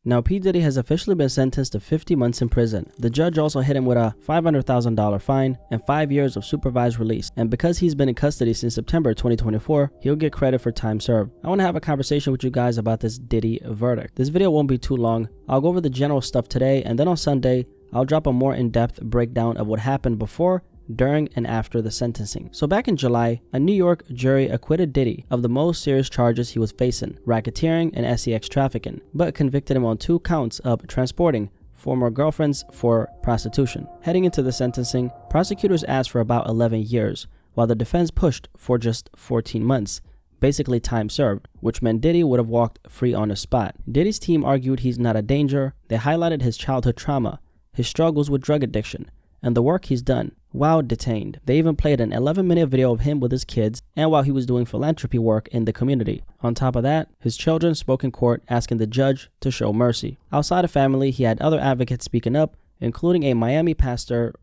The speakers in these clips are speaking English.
Now, P. Diddy has officially been sentenced to 50 months in prison. The judge also hit him with a $500,000 fine and 5 years of supervised release. And because he's been in custody since September 2024, he'll get credit for time served. I want to have a conversation with you guys about this Diddy verdict. This video won't be too long. I'll go over the general stuff today, and then on Sunday, I'll drop a more in-depth breakdown of what happened before, during, and after the sentencing. So back in July, a New York jury acquitted Diddy of the most serious charges he was facing, racketeering and sex trafficking, but convicted him on 2 counts of transporting former girlfriends for prostitution. Heading into the sentencing, prosecutors asked for about 11 years, while the defense pushed for just 14 months, basically time served, which meant Diddy would have walked free on the spot. Diddy's team argued he's not a danger. They highlighted his childhood trauma, his struggles with drug addiction, and the work he's done while detained. They even played an 11-minute video of him with his kids and while he was doing philanthropy work in the community. On top of that, his children spoke in court asking the judge to show mercy. Outside of family, he had other advocates speaking up, including a Miami pastor,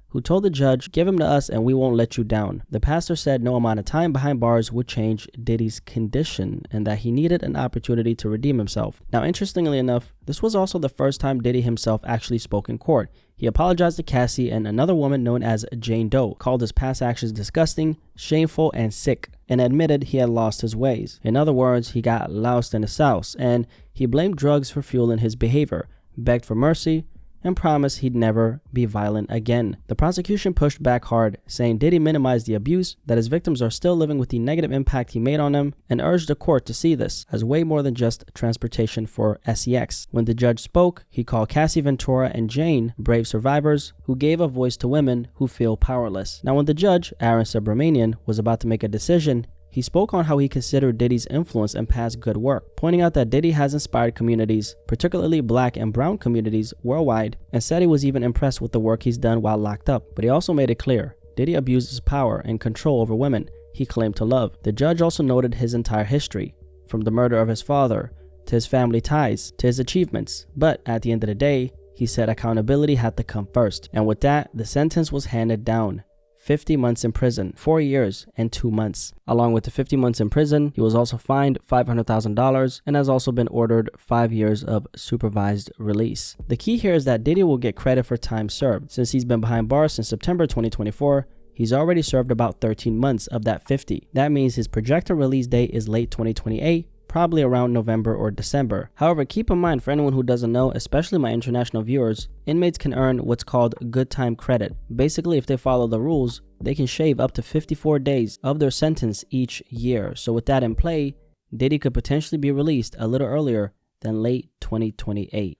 who told the judge, "Give him to us and we won't let you down." The pastor said no amount of time behind bars would change Diddy's condition and that he needed an opportunity to redeem himself. Now, interestingly enough, this was also the first time Diddy himself actually spoke in court. He apologized to Cassie and another woman known as Jane Doe, called his past actions disgusting, shameful, and sick, and admitted he had lost his ways. In other words, he got lost in the sauce, and he blamed drugs for fueling his behavior, begged for mercy, and promised he'd never be violent again. The prosecution pushed back hard, saying Diddy minimized the abuse, that his victims are still living with the negative impact he made on them, and urged the court to see this as way more than just transportation for sex. When the judge spoke, he called Cassie Ventura and Jane brave survivors who gave a voice to women who feel powerless. Now, when the judge, Aaron Subramanian, was about to make a decision, he spoke on how he considered Diddy's influence and past good work, pointing out that Diddy has inspired communities, particularly black and brown communities worldwide, and said he was even impressed with the work he's done while locked up. But he also made it clear, Diddy abuses power and control over women he claimed to love. The judge also noted his entire history, from the murder of his father, to his family ties, to his achievements. But at the end of the day, he said accountability had to come first. And with that, the sentence was handed down. 50 months in prison, 4 years and 2 months. Along with the 50 months in prison, he was also fined $500,000 and has also been ordered 5 years of supervised release. The key here is that Diddy will get credit for time served. Since he's been behind bars since September 2024, he's already served about 13 months of that 50. That means his projected release date is late 2028, probably around November or December. However, keep in mind, for anyone who doesn't know, especially my international viewers, inmates can earn what's called good time credit. Basically, if they follow the rules, they can shave up to 54 days of their sentence each year. So with that in play, Diddy could potentially be released a little earlier than late 2028.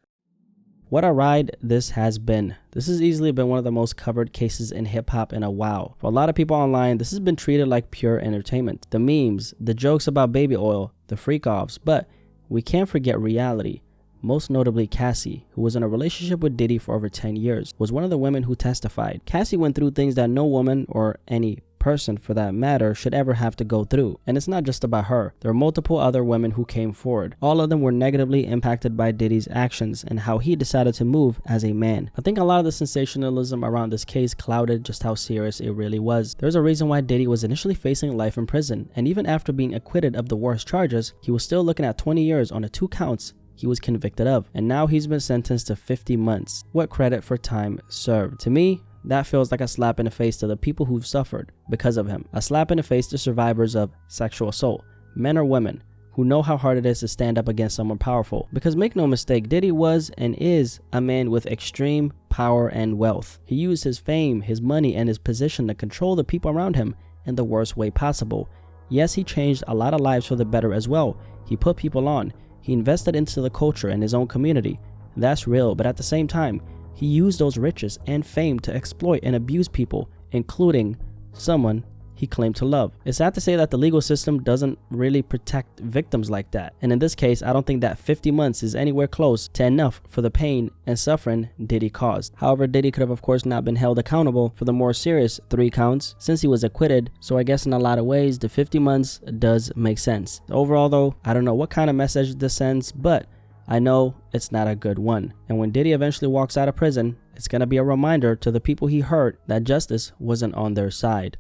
What a ride this has been. This has easily been one of the most covered cases in hip-hop in a while. For a lot of people online, this has been treated like pure entertainment. The memes, the jokes about baby oil, the freak-offs, but we can't forget reality. Most notably, Cassie, who was in a relationship with Diddy for over 10 years, was one of the women who testified. Cassie went through things that no woman, or any person for that matter, should ever have to go through. And it's not just about her. There are multiple other women who came forward. All of them were negatively impacted by Diddy's actions and how he decided to move as a man. I think a lot of the sensationalism around this case clouded just how serious it really was. There's a reason why Diddy was initially facing life in prison, and even after being acquitted of the worst charges, he was still looking at 20 years on the 2 counts he was convicted of, and now he's been sentenced to 50 months. What credit for time served? To me, that feels like a slap in the face to the people who've suffered because of him. A slap in the face to survivors of sexual assault, men or women, who know how hard it is to stand up against someone powerful. Because make no mistake, Diddy was and is a man with extreme power and wealth. He used his fame, his money, and his position to control the people around him in the worst way possible. Yes, he changed a lot of lives for the better as well. He put people on. He invested into the culture and his own community. That's real, but at the same time, he used those riches and fame to exploit and abuse people, including someone he claimed to love. It's sad to say that the legal system doesn't really protect victims like that. And in this case, I don't think that 50 months is anywhere close to enough for the pain and suffering Diddy caused. However, Diddy could have of course not been held accountable for the more serious 3 counts since he was acquitted. So I guess in a lot of ways, the 50 months does make sense. Overall though, I don't know what kind of message this sends, but I know it's not a good one. And when Diddy eventually walks out of prison, it's gonna be a reminder to the people he hurt that justice wasn't on their side.